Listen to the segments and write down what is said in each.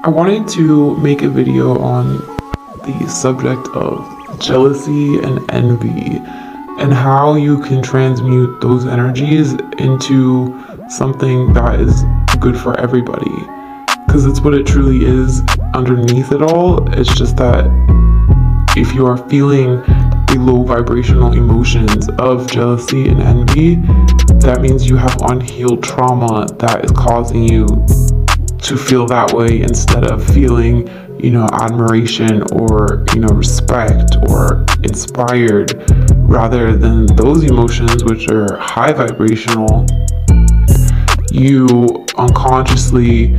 I wanted to make a video on the subject of jealousy and envy and how you can transmute those energies into something that is good for everybody. Because it's what it truly is underneath it all. It's just that if you are feeling the low vibrational emotions of jealousy and envy, that means you have unhealed trauma that is causing you to feel that way instead of feeling, admiration or, respect or inspired, rather than those emotions which are high vibrational. You unconsciously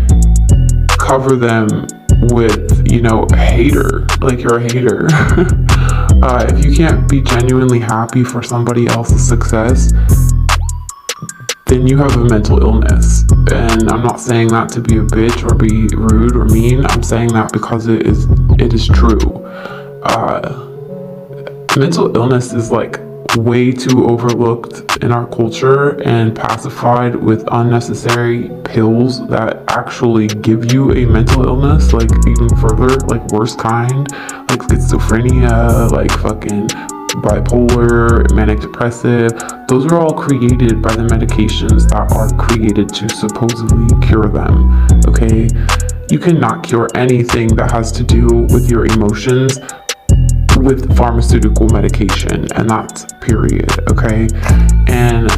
cover them with, a hater, like you're a hater. If you can't be genuinely happy for somebody else's success, then you have a mental illness. And I'm not saying that to be a bitch or be rude or mean. I'm saying that because it is true. Mental illness is like way too overlooked in our culture and pacified with unnecessary pills that actually give you a mental illness, like even further, like worst kind, like schizophrenia, like fucking bipolar, manic depressive. Those are all created by the medications that are created to supposedly cure them. Okay, you cannot cure anything that has to do with your emotions with pharmaceutical medication, and that's period. Okay, and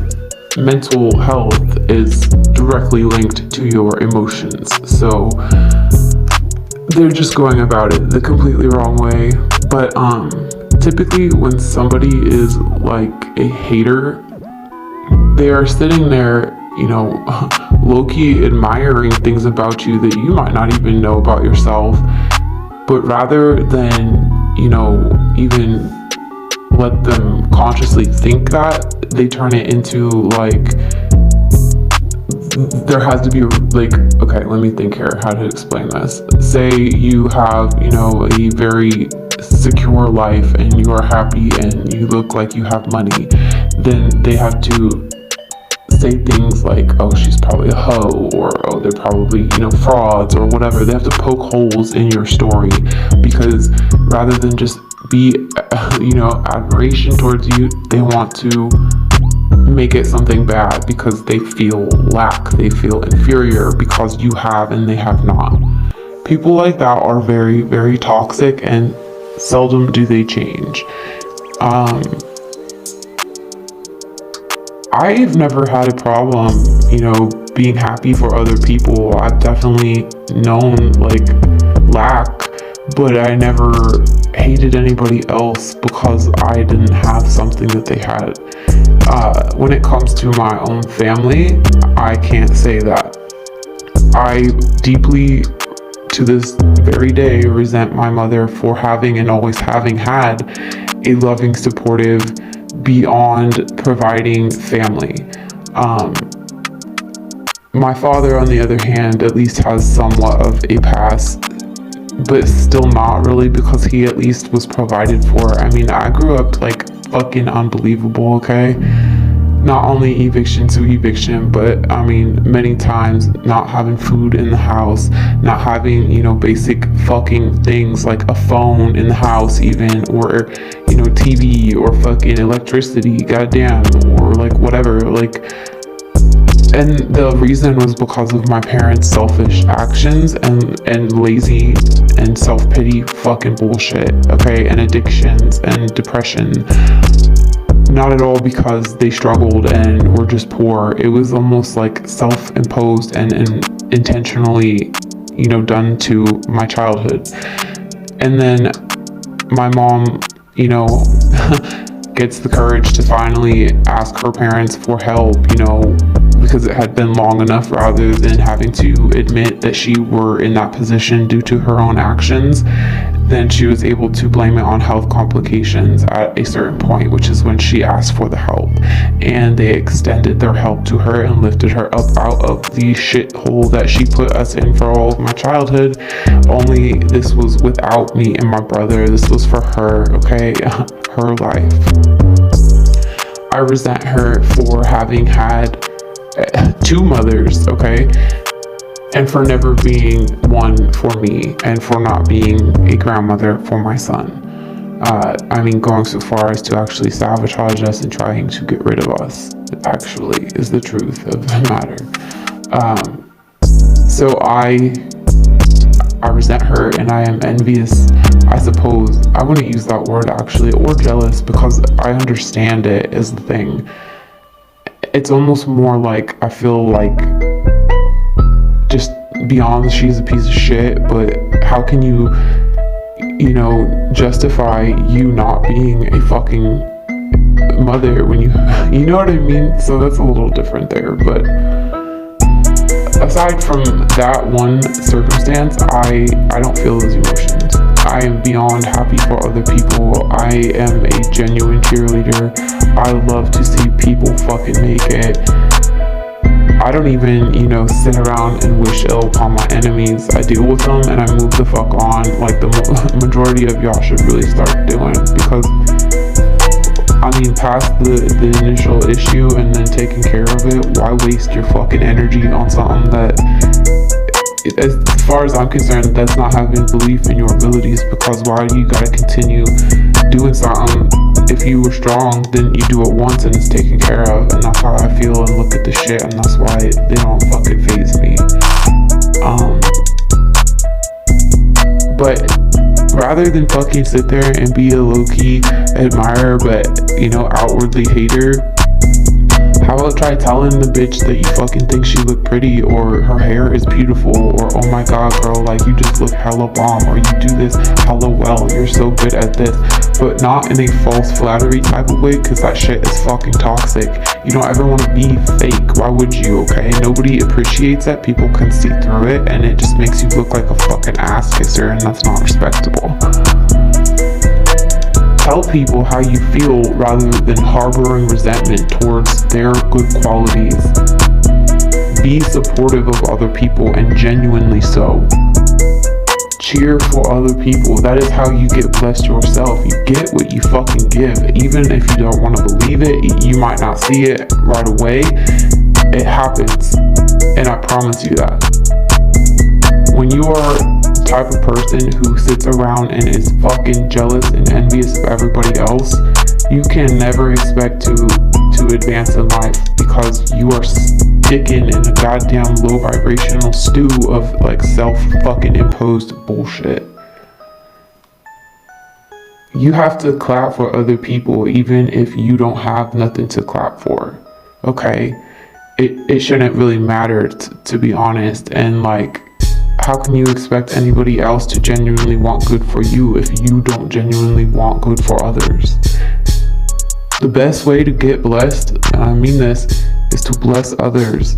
mental health is directly linked to your emotions, so they're just going about it the completely wrong way. But typically when somebody is like a hater, they are sitting there, low-key admiring things about you that you might not even know about yourself. But rather than, even let them consciously think that, they turn it into like, there has to be like, okay, let me think here how to explain this. Say you have, a very secure life and you are happy and you look like you have money, then they have to say things like, oh, she's probably a hoe, or oh, they're probably, frauds or whatever. They have to poke holes in your story, because rather than just be, admiration towards you, they want to make it something bad because they feel lack, they feel inferior because you have and they have not. People like that are very, very toxic, and seldom do they change. I've never had a problem, being happy for other people. I've definitely known like lack, but I never hated anybody else because I didn't have something that they had. When it comes to my own family, I can't say that. I deeply, to this very day, resent my mother for having and always having had a loving, supportive, beyond providing family. My father, on the other hand, at least has somewhat of a past, but still not really, because he at least was provided for. I mean, I grew up like fucking unbelievable, okay? Not only eviction to eviction, but I mean, many times not having food in the house, not having, basic fucking things like a phone in the house even, or, TV or fucking electricity, goddamn, or like whatever, like. And the reason was because of my parents' selfish actions and lazy and self-pity fucking bullshit, okay? And addictions and depression. Not at all because they struggled and were just poor. It was almost like self-imposed and intentionally, done to my childhood. And then my mom, gets the courage to finally ask her parents for help, because it had been long enough, rather than having to admit that she were in that position due to her own actions. Then she was able to blame it on health complications at a certain point, which is when she asked for the help. And they extended their help to her and lifted her up out of the shithole that she put us in for all of my childhood. Only this was without me and my brother. This was for her, okay? Her life. I resent her for having had two mothers, okay? and for never being one for me, and for not being a grandmother for my son. Going so far as to actually sabotage us and trying to get rid of us, actually, is the truth of the matter. So I resent her, and I am envious, I suppose. I wouldn't use that word, actually, or jealous, because I understand it is the thing. It's almost more like, I feel like, just beyond she's a piece of shit, but how can you justify you not being a fucking mother when you know what I mean? So that's a little different there. But aside from that one circumstance, I don't feel those emotions. I am beyond happy for other people. I am a genuine cheerleader. I love to see people fucking make it. I don't even, sit around and wish ill upon my enemies. I deal with them and I move the fuck on, like the majority of y'all should really start doing, because past the initial issue and then taking care of it, why waste your fucking energy on something that, as far as I'm concerned, that's not having belief in your abilities? Because why do you gotta continue doing something? If you were strong, then you do it once and it's taken care of. And that's how I feel and look at the shit, and that's why they don't fucking faze me. But rather than fucking sit there and be a low-key admirer but outwardly hater, how about try telling the bitch that you fucking think she look pretty, or her hair is beautiful, or oh my god girl, like you just look hella bomb, or you do this hella well, you're so good at this, but not in a false flattery type of way, because that shit is fucking toxic. You don't ever want to be fake. Why would you? Okay, nobody appreciates that. People can see through it, and it just makes you look like a fucking ass kisser, and that's not respectable. Tell people how you feel rather than harboring resentment towards their good qualities. Be supportive of other people, and genuinely so. Cheer for other people. That is how you get blessed yourself. You get what you fucking give. Even if you don't want to believe it, you might not see it right away. It happens. And I promise you that. When you are the type of person who sits around and is fucking jealous and envious of everybody else, you can never expect to advance in life, because you are sticking in a goddamn low vibrational stew of like self fucking imposed bullshit. You have to clap for other people even if you don't have nothing to clap for. Okay? It shouldn't really matter, to be honest. And like, how can you expect anybody else to genuinely want good for you if you don't genuinely want good for others? The best way to get blessed, and I mean this, is to bless others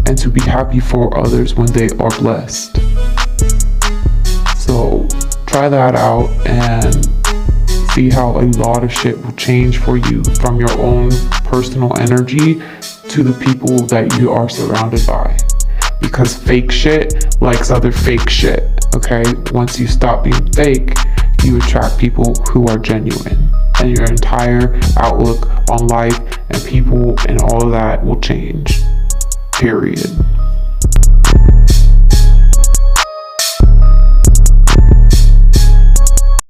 and to be happy for others when they are blessed. So try that out and see how a lot of shit will change for you, from your own personal energy to the people that you are surrounded by. Because fake shit likes other fake shit, okay? Once you stop being fake, you attract people who are genuine, and your entire outlook on life and people and all of that will change. Period.